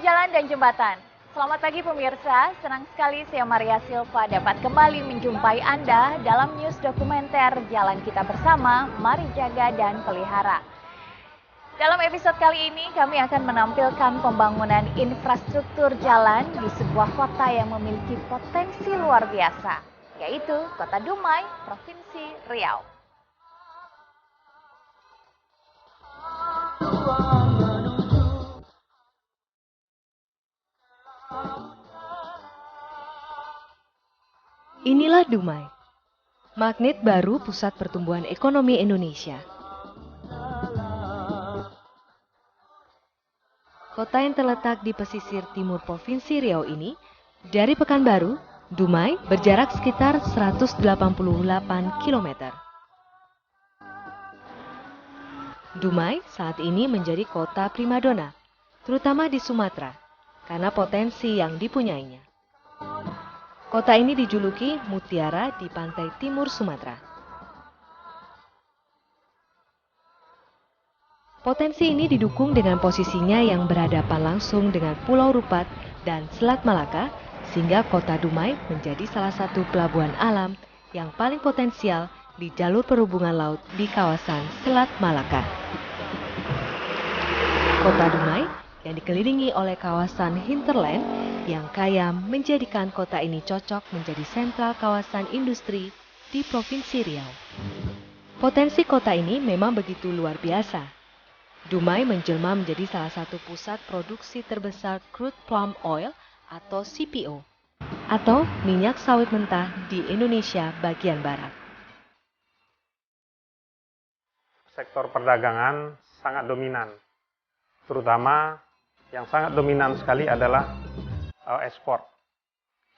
jalan dan jembatan. Selamat pagi pemirsa, senang sekali saya Maria Silva dapat kembali menjumpai Anda dalam news dokumenter Jalan Kita Bersama, Mari Jaga dan Pelihara. Dalam episode kali ini kami akan menampilkan pembangunan infrastruktur jalan di sebuah kota yang memiliki potensi luar biasa, yaitu Kota Dumai, Provinsi Riau. Inilah Dumai, magnet baru pusat pertumbuhan ekonomi Indonesia. Kota yang terletak di pesisir timur Provinsi Riau ini, dari Pekanbaru, Dumai berjarak sekitar 188 km. Dumai saat ini menjadi kota primadona, terutama di Sumatera, karena potensi yang dipunyainya. Kota ini dijuluki Mutiara di pantai timur Sumatera. Potensi ini didukung dengan posisinya yang berhadapan langsung dengan Pulau Rupat dan Selat Malaka, sehingga kota Dumai menjadi salah satu pelabuhan alam yang paling potensial di jalur perhubungan laut di kawasan Selat Malaka. Kota Dumai yang dikelilingi oleh kawasan hinterland yang kaya menjadikan kota ini cocok menjadi sentral kawasan industri di Provinsi Riau. Potensi kota ini memang begitu luar biasa. Dumai menjelma menjadi salah satu pusat produksi terbesar crude palm oil atau CPO, atau minyak sawit mentah di Indonesia bagian barat. Sektor perdagangan sangat dominan, terutama yang sangat dominan sekali adalah ekspor.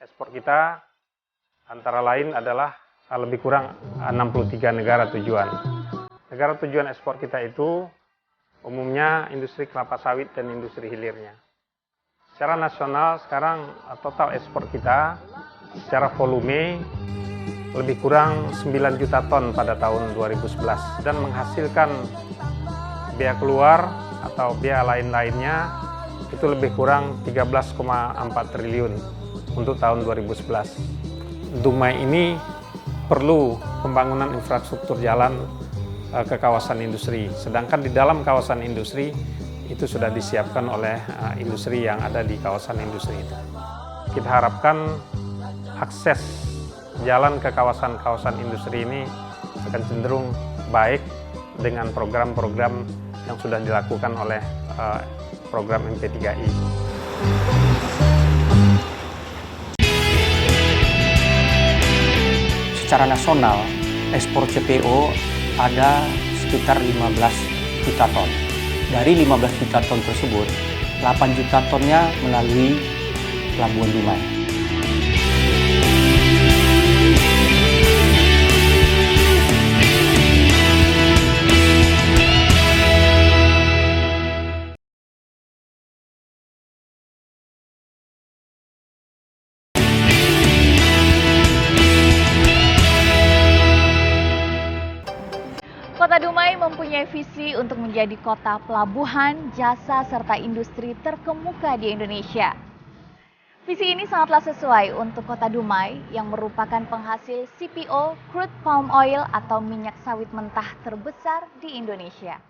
Ekspor kita antara lain adalah lebih kurang 63 negara tujuan. Negara tujuan ekspor kita itu umumnya industri kelapa sawit dan industri hilirnya. Secara nasional sekarang total ekspor kita secara volume lebih kurang 9 juta ton pada tahun 2011 dan menghasilkan biaya keluar atau biaya lain-lainnya itu lebih kurang 13,4 triliun untuk tahun 2011. Dumai ini perlu pembangunan infrastruktur jalan ke kawasan industri, sedangkan di dalam kawasan industri itu sudah disiapkan oleh industri yang ada di kawasan industri itu. Kita harapkan akses jalan ke kawasan-kawasan industri ini akan cenderung baik dengan program-program yang sudah dilakukan oleh program MP3I. Secara nasional, ekspor CPO ada sekitar 15 juta ton. Dari 15 juta ton tersebut, 8 juta tonnya melalui Pelabuhan Dumai. Kota Dumai mempunyai visi untuk menjadi kota pelabuhan, jasa, serta industri terkemuka di Indonesia. Visi ini sangatlah sesuai untuk Kota Dumai yang merupakan penghasil CPO, crude palm oil atau minyak sawit mentah terbesar di Indonesia.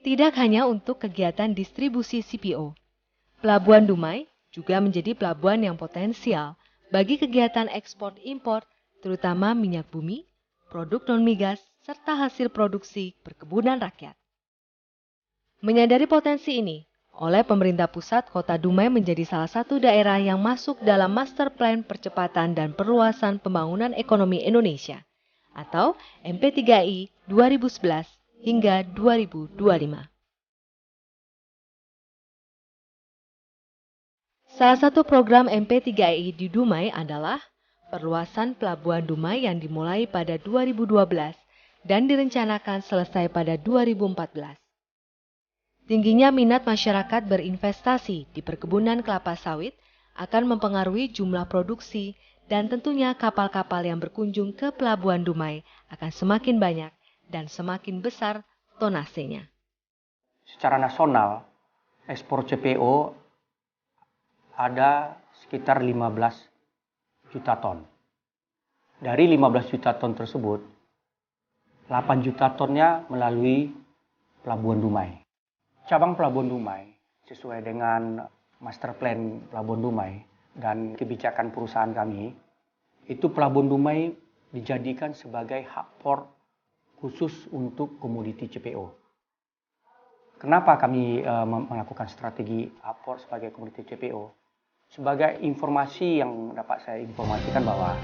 Tidak hanya untuk kegiatan distribusi CPO, Pelabuhan Dumai juga menjadi pelabuhan yang potensial bagi kegiatan ekspor-impor, terutama minyak bumi, produk non-migas, serta hasil produksi perkebunan rakyat. Menyadari potensi ini, oleh pemerintah pusat, Kota Dumai menjadi salah satu daerah yang masuk dalam Master Plan Percepatan dan Perluasan Pembangunan Ekonomi Indonesia, atau MP3I 2011 hingga 2025. Salah satu program MP3I di Dumai adalah perluasan Pelabuhan Dumai yang dimulai pada 2012 dan direncanakan selesai pada 2014. Tingginya minat masyarakat berinvestasi di perkebunan kelapa sawit akan mempengaruhi jumlah produksi dan tentunya kapal-kapal yang berkunjung ke Pelabuhan Dumai akan semakin banyak dan semakin besar tonasenya. secara nasional ekspor CPO ada sekitar 15 juta ton. Dari 15 juta ton tersebut, 8 juta tonnya melalui Pelabuhan Dumai. Cabang Pelabuhan Dumai sesuai dengan master plan Pelabuhan Dumai dan kebijakan perusahaan kami, itu Pelabuhan Dumai dijadikan sebagai hub port khusus untuk komoditi CPO. Kenapa kami melakukan strategi hub port sebagai komoditi CPO? Sebagai informasi yang dapat saya informasikan bahwa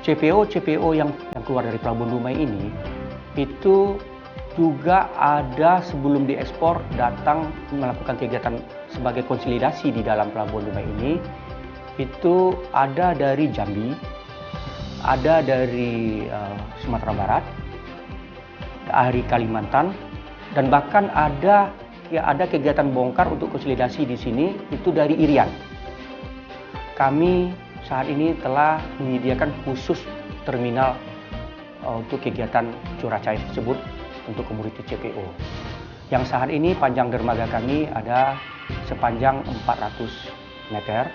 CPO yang keluar dari Pelabuhan Dumai ini itu juga ada sebelum diekspor datang melakukan kegiatan sebagai konsolidasi di dalam Pelabuhan Dumai ini. Itu ada dari Jambi, ada dari Sumatera Barat, dari Kalimantan, dan bahkan ada kegiatan bongkar untuk konsolidasi di sini itu dari Irian. Kami saat ini telah menyediakan khusus terminal untuk kegiatan curah cair tersebut untuk komoditi CPO. Yang saat ini panjang dermaga kami ada sepanjang 400 meter.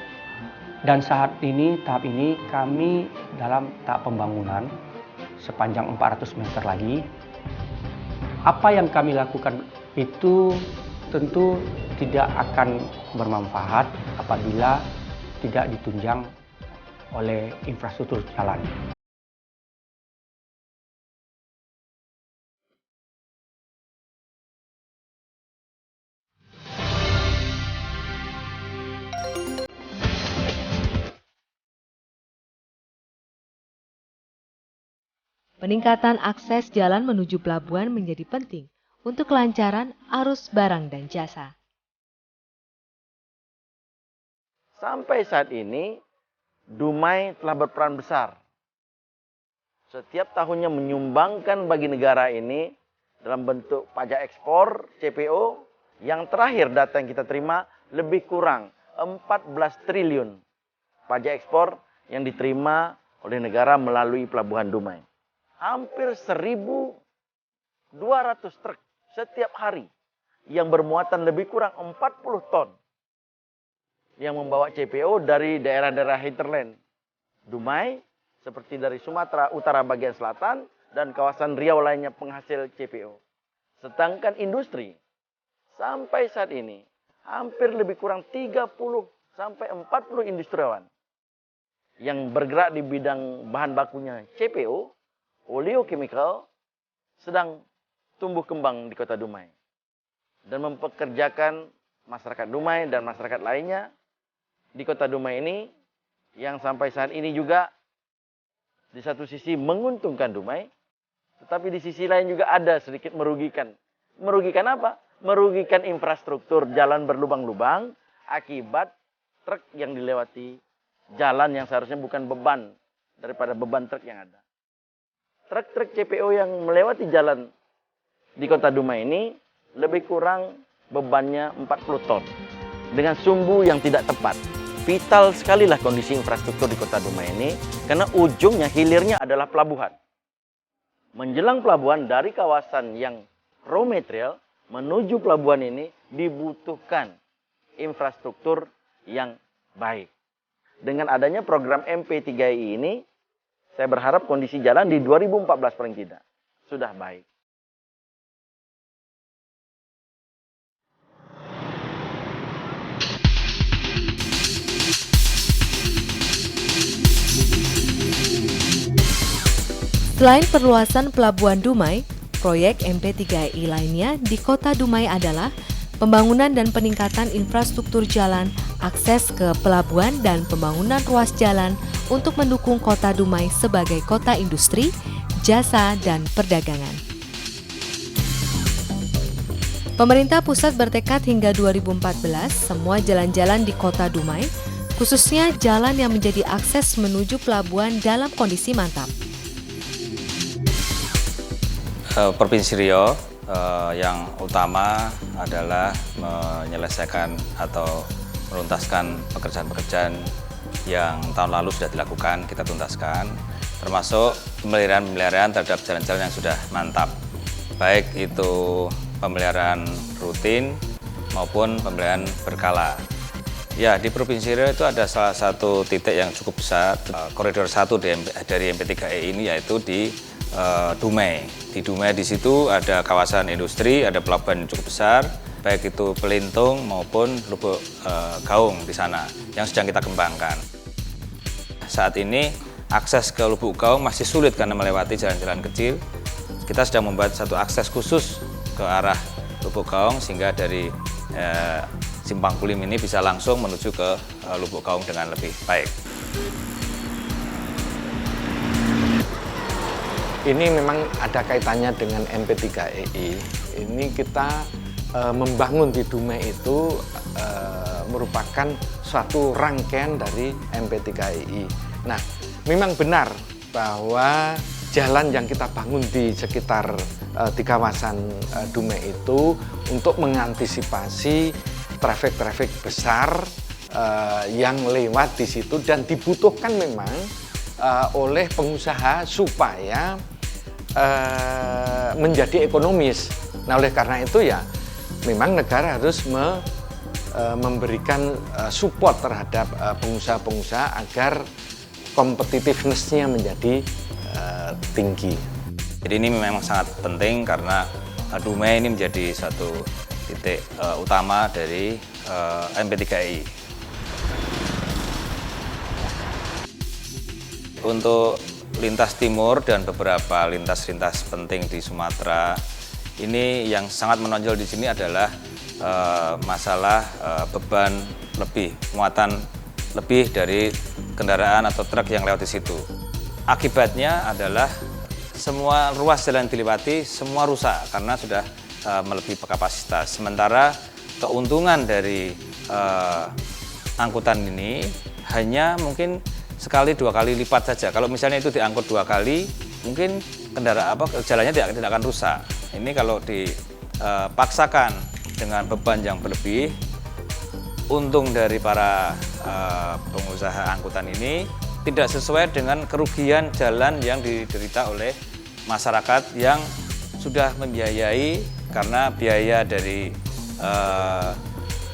Dan saat ini, tahap ini kami dalam tahap pembangunan sepanjang 400 meter lagi. Apa yang kami lakukan itu tentu tidak akan bermanfaat apabila tidak ditunjang oleh infrastruktur jalan. Peningkatan akses jalan menuju pelabuhan menjadi penting untuk kelancaran arus barang dan jasa. Sampai saat ini, Dumai telah berperan besar. Setiap tahunnya menyumbangkan bagi negara ini dalam bentuk pajak ekspor CPO yang terakhir data yang kita terima lebih kurang 14 triliun pajak ekspor yang diterima oleh negara melalui Pelabuhan Dumai. Hampir 1.200 truk setiap hari yang bermuatan lebih kurang 40 ton yang membawa CPO dari daerah-daerah hinterland Dumai seperti dari Sumatera Utara bagian selatan dan kawasan Riau lainnya penghasil CPO. Sedangkan industri sampai saat ini hampir lebih kurang 30 sampai 40 industriawan yang bergerak di bidang bahan bakunya CPO, oleochemical, sedang tumbuh kembang di Kota Dumai dan mempekerjakan masyarakat Dumai dan masyarakat lainnya di Kota Dumai ini yang sampai saat ini juga di satu sisi menguntungkan Dumai, tetapi di sisi lain juga ada sedikit merugikan. Merugikan apa? Merugikan infrastruktur jalan berlubang-lubang akibat truk yang dilewati jalan yang seharusnya bukan beban daripada beban truk yang ada. Truk-truk CPO yang melewati jalan di Kota Dumai ini lebih kurang bebannya 40 ton. Dengan sumbu yang tidak tepat. Vital sekali lah kondisi infrastruktur di Kota Dumai ini, karena ujungnya, hilirnya adalah pelabuhan. Menjelang pelabuhan dari kawasan yang raw material menuju pelabuhan ini dibutuhkan infrastruktur yang baik. Dengan adanya program MP3I ini, saya berharap kondisi jalan di 2014 paling tidak sudah baik. Selain perluasan Pelabuhan Dumai, proyek MP3I lainnya di Kota Dumai adalah pembangunan dan peningkatan infrastruktur jalan, akses ke pelabuhan, dan pembangunan ruas jalan untuk mendukung Kota Dumai sebagai kota industri, jasa, dan perdagangan. Pemerintah pusat bertekad hingga 2014 semua jalan-jalan di Kota Dumai, khususnya jalan yang menjadi akses menuju pelabuhan dalam kondisi mantap. Provinsi Riau yang utama adalah menyelesaikan atau menuntaskan pekerjaan-pekerjaan yang tahun lalu sudah dilakukan, kita tuntaskan, termasuk pemeliharaan terhadap jalan-jalan yang sudah mantap, baik itu pemeliharaan rutin maupun pemeliharaan berkala. Ya, di Provinsi Riau itu ada salah satu titik yang cukup besar, koridor 1 dari MP3E ini, yaitu di Dumai. Di Dumai di situ ada kawasan industri, ada pelabuhan yang cukup besar, baik itu Pelintung maupun Lubuk Gaung di sana yang sedang kita kembangkan. Saat ini akses ke Lubuk Gaung masih sulit karena melewati jalan-jalan kecil. Kita sedang membuat satu akses khusus ke arah Lubuk Gaung sehingga dari Simpang Kulim ini bisa langsung menuju ke Lubuk Gaung dengan lebih baik. Ini memang ada kaitannya dengan MP3EI. Ini kita membangun di Dumai itu merupakan suatu rangkaian dari MP3EI. Nah, memang benar bahwa jalan yang kita bangun di sekitar di kawasan Dumai itu untuk mengantisipasi trafik-trafik besar yang lewat di situ dan dibutuhkan memang oleh pengusaha supaya menjadi ekonomis. Nah, oleh karena itu ya memang negara harus memberikan support terhadap pengusaha-pengusaha agar competitiveness-nya menjadi tinggi. Jadi ini memang sangat penting karena Dumai ini menjadi satu titik utama dari MP3EI. Untuk lintas timur dan beberapa lintas-lintas penting di Sumatera, ini yang sangat menonjol di sini adalah masalah beban lebih, muatan lebih dari kendaraan atau truk yang lewat di situ. Akibatnya adalah semua ruas jalan dilewati semua rusak karena sudah melebihi kapasitas. Sementara keuntungan dari angkutan ini hanya mungkin sekali 2 kali lipat saja. Kalau misalnya itu diangkut 2 kali, mungkin jalannya tidak akan rusak. Ini kalau dipaksakan dengan beban yang berlebih, untung dari para pengusaha angkutan ini tidak sesuai dengan kerugian jalan yang diderita oleh masyarakat yang sudah membiayai, karena biaya dari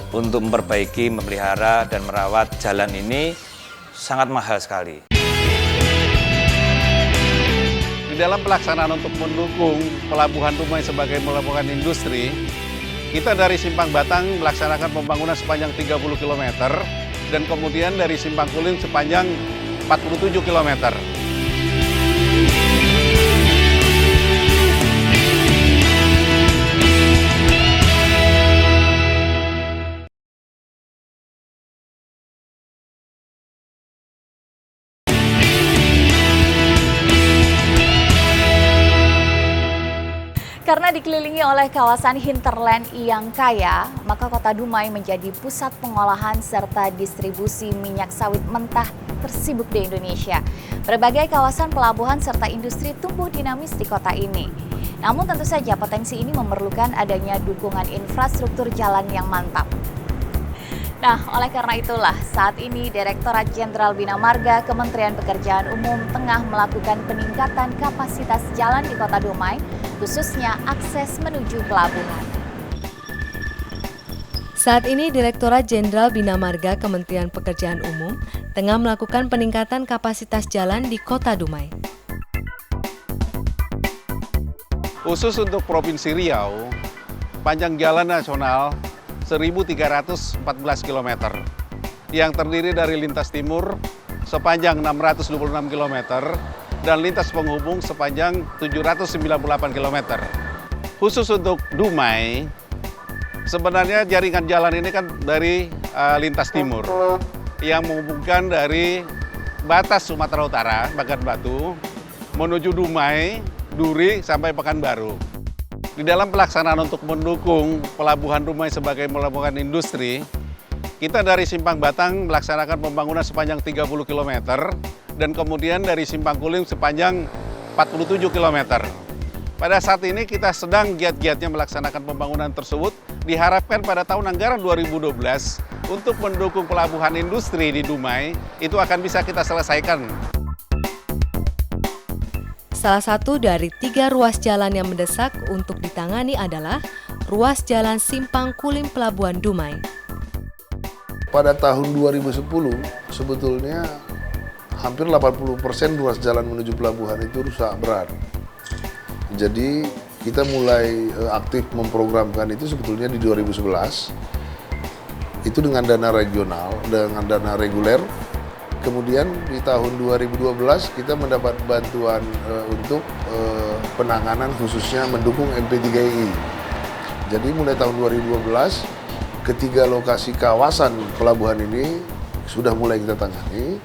untuk memperbaiki, memelihara, dan merawat jalan ini sangat mahal sekali. Di dalam pelaksanaan untuk mendukung Pelabuhan Dumai sebagai pelabuhan industri, kita dari Simpang Batang melaksanakan pembangunan sepanjang 30 km dan kemudian dari Simpang Kulim sepanjang 47 km. Karena dikelilingi oleh kawasan hinterland yang kaya, maka Kota Dumai menjadi pusat pengolahan serta distribusi minyak sawit mentah tersibuk di Indonesia. Berbagai kawasan pelabuhan serta industri tumbuh dinamis di kota ini. Namun tentu saja potensi ini memerlukan adanya dukungan infrastruktur jalan yang mantap. Nah, oleh karena itulah saat ini Direktorat Jenderal Bina Marga Kementerian Pekerjaan Umum tengah melakukan peningkatan kapasitas jalan di Kota Dumai, khususnya akses menuju pelabuhan. Saat ini Direktorat Jenderal Bina Marga Kementerian Pekerjaan Umum tengah melakukan peningkatan kapasitas jalan di Kota Dumai. Khusus untuk Provinsi Riau, panjang jalan nasional 1.314 km yang terdiri dari lintas timur sepanjang 626 km dan lintas penghubung sepanjang 798 km. Khusus untuk Dumai, sebenarnya jaringan jalan ini kan dari lintas timur yang menghubungkan dari batas Sumatera Utara, Bagan Batu, menuju Dumai, Duri, sampai Pekanbaru. Di dalam pelaksanaan untuk mendukung Pelabuhan Dumai sebagai pelabuhan industri, kita dari Simpang Batang melaksanakan pembangunan sepanjang 30 km dan kemudian dari Simpang Kulim sepanjang 47 km. Pada saat ini kita sedang giat-giatnya melaksanakan pembangunan tersebut, diharapkan pada tahun anggaran 2012 untuk mendukung pelabuhan industri di Dumai itu akan bisa kita selesaikan. Salah satu dari 3 ruas jalan yang mendesak untuk ditangani adalah ruas jalan Simpang Kulim Pelabuhan Dumai. Pada tahun 2010 sebetulnya hampir 80% ruas jalan menuju pelabuhan itu rusak berat. Jadi kita mulai aktif memprogramkan itu sebetulnya di 2011. Itu dengan dana regional, dengan dana reguler. Kemudian di tahun 2012 kita mendapat bantuan untuk penanganan khususnya mendukung MP3I. Jadi mulai tahun 2012 ketiga lokasi kawasan pelabuhan ini sudah mulai kita tangani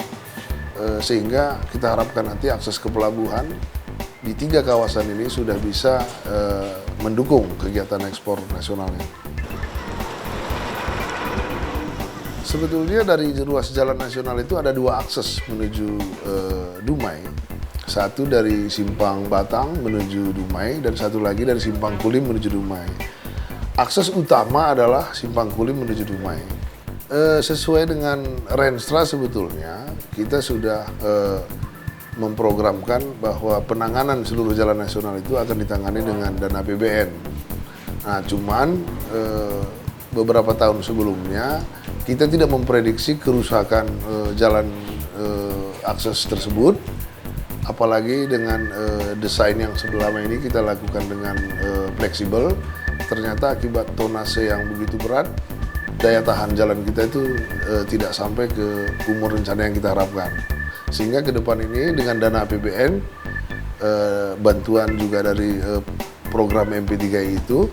sehingga kita harapkan nanti akses ke pelabuhan di 3 kawasan ini sudah bisa mendukung kegiatan ekspor nasionalnya. Sebetulnya dari ruas jalan nasional itu ada 2 akses menuju Dumai. Satu dari Simpang Batang menuju Dumai dan satu lagi dari Simpang Kulim menuju Dumai. Akses utama adalah Simpang Kulim menuju Dumai. Sesuai dengan Renstra sebetulnya kita sudah memprogramkan bahwa penanganan seluruh jalan nasional itu akan ditangani dengan dana APBN. Nah, cuman beberapa tahun sebelumnya kita tidak memprediksi kerusakan jalan akses tersebut, apalagi dengan desain yang selama ini kita lakukan dengan fleksibel. Ternyata akibat tonase yang begitu berat, daya tahan jalan kita itu tidak sampai ke umur rencana yang kita harapkan. Sehingga ke depan ini dengan dana APBN, bantuan juga dari program MP3I itu,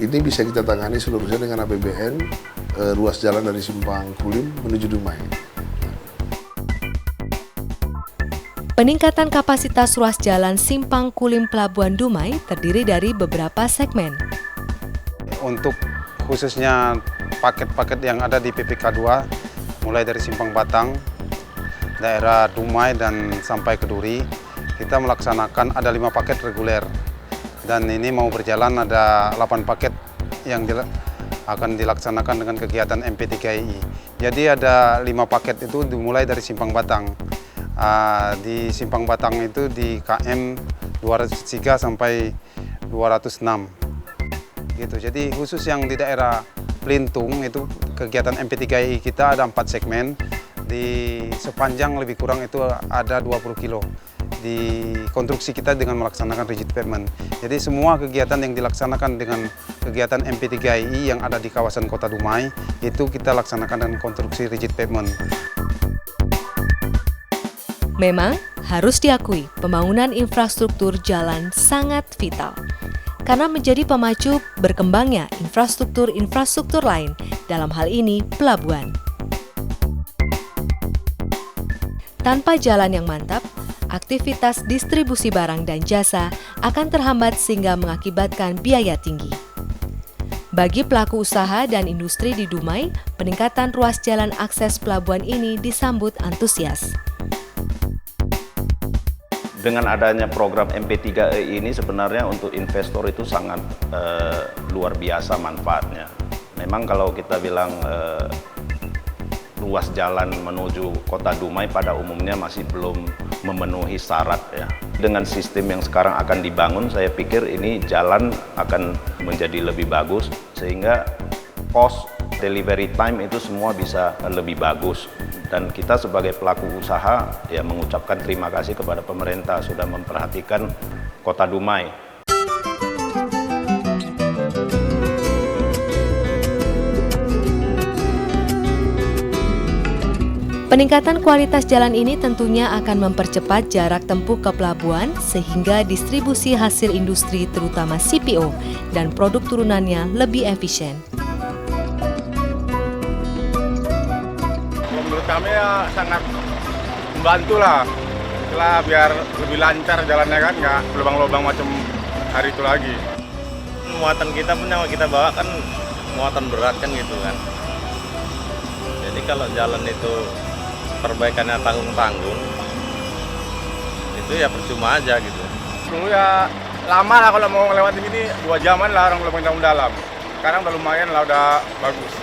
ini bisa kita tangani seluruhnya dengan APBN ruas jalan dari Simpang Kulim menuju Dumai. Peningkatan kapasitas ruas jalan Simpang Kulim Pelabuhan Dumai terdiri dari beberapa segmen. Untuk khususnya paket-paket yang ada di PPK 2, mulai dari Simpang Batang, daerah Dumai dan sampai ke Duri, kita melaksanakan ada 5 paket reguler. Dan ini mau berjalan ada 8 paket yang akan dilaksanakan dengan kegiatan MP3I. Jadi ada 5 paket itu dimulai dari Simpang Batang. Di Simpang Batang itu di KM 203 sampai 206. Gitu. Jadi khusus yang di daerah Pelintung itu kegiatan MP3I kita ada 4 segmen. Di sepanjang lebih kurang itu ada 20 kilo. Di konstruksi kita dengan melaksanakan rigid pavement. Jadi semua kegiatan yang dilaksanakan dengan kegiatan MP3I yang ada di kawasan Kota Dumai itu kita laksanakan dengan konstruksi rigid pavement. Memang harus diakui pembangunan infrastruktur jalan sangat vital karena menjadi pemacu berkembangnya infrastruktur lain, dalam hal ini pelabuhan. Tanpa jalan yang mantap, aktivitas distribusi barang dan jasa akan terhambat sehingga mengakibatkan biaya tinggi. Bagi pelaku usaha dan industri di Dumai, peningkatan ruas jalan akses pelabuhan ini disambut antusias. Dengan adanya program MP3I ini sebenarnya untuk investor itu sangat luar biasa manfaatnya. Memang kalau kita bilang ruas jalan menuju Kota Dumai pada umumnya masih belum memenuhi syarat ya. Dengan sistem yang sekarang akan dibangun, saya pikir ini jalan akan menjadi lebih bagus sehingga cost delivery time itu semua bisa lebih bagus. Dan kita sebagai pelaku usaha ya mengucapkan terima kasih kepada pemerintah sudah memperhatikan Kota Dumai. Peningkatan kualitas jalan ini tentunya akan mempercepat jarak tempuh ke pelabuhan sehingga distribusi hasil industri terutama CPO dan produk turunannya lebih efisien. Menurut kami ya sangat membantu lah biar lebih lancar jalannya kan, nggak lubang-lubang macam hari itu lagi. Muatan kita pun yang kita bawa kan muatan berat kan gitu kan. Jadi kalau jalan itu perbaikannya tanggung-tanggung, itu ya percuma aja gitu. Dulu ya lama lah kalau mau ngelewatin ini 2 jaman lah orang lubang dalam. Sekarang udah lumayan lah, udah bagus.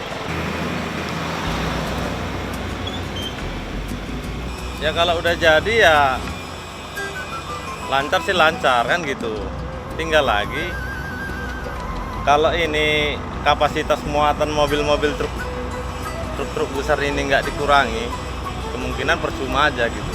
Ya kalau udah jadi ya lancar sih lancar kan gitu. Tinggal lagi Kalau ini kapasitas muatan mobil-mobil truk besar ini nggak dikurangi, kemungkinan percuma aja gitu.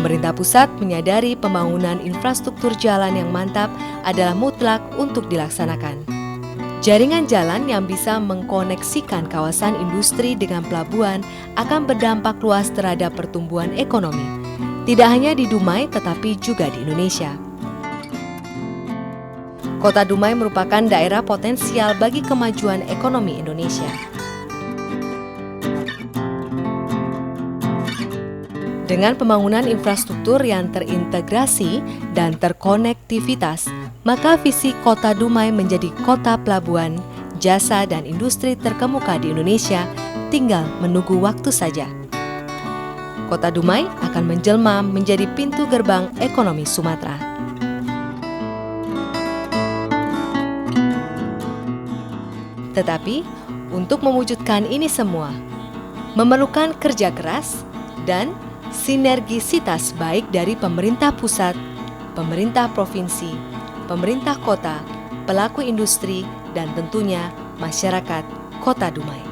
Pemerintah pusat menyadari pembangunan infrastruktur jalan yang mantap adalah mutlak untuk dilaksanakan. Jaringan jalan yang bisa mengkoneksikan kawasan industri dengan pelabuhan akan berdampak luas terhadap pertumbuhan ekonomi, tidak hanya di Dumai tetapi juga di Indonesia. Kota Dumai merupakan daerah potensial bagi kemajuan ekonomi Indonesia. Dengan pembangunan infrastruktur yang terintegrasi dan terkonektivitas, maka visi Kota Dumai menjadi kota pelabuhan, jasa dan industri terkemuka di Indonesia tinggal menunggu waktu saja. Kota Dumai akan menjelma menjadi pintu gerbang ekonomi Sumatera. Tetapi, untuk mewujudkan ini semua, memerlukan kerja keras dan sinergisitas baik dari pemerintah pusat, pemerintah provinsi, pemerintah kota, pelaku industri, dan tentunya masyarakat Kota Dumai.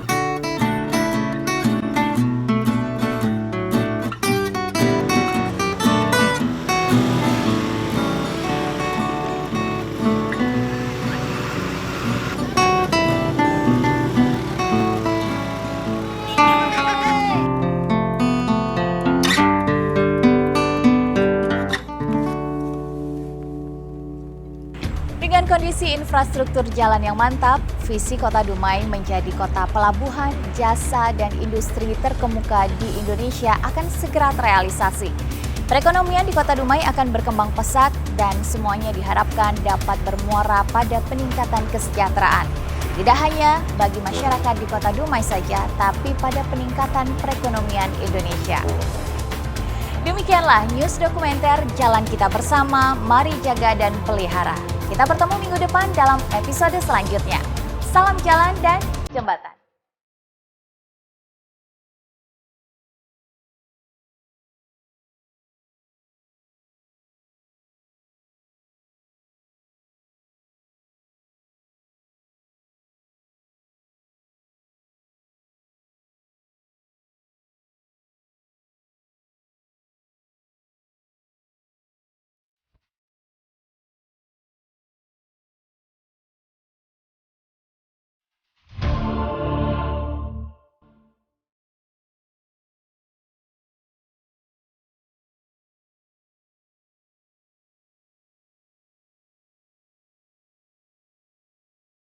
Dengan kondisi infrastruktur jalan yang mantap, visi Kota Dumai menjadi kota pelabuhan, jasa, dan industri terkemuka di Indonesia akan segera terrealisasi. Perekonomian di Kota Dumai akan berkembang pesat dan semuanya diharapkan dapat bermuara pada peningkatan kesejahteraan. Tidak hanya bagi masyarakat di Kota Dumai saja, tapi pada peningkatan perekonomian Indonesia. Demikianlah news dokumenter Jalan Kita Bersama, Mari Jaga dan Pelihara. Kita bertemu minggu depan dalam episode selanjutnya. Salam jalan dan jembatan.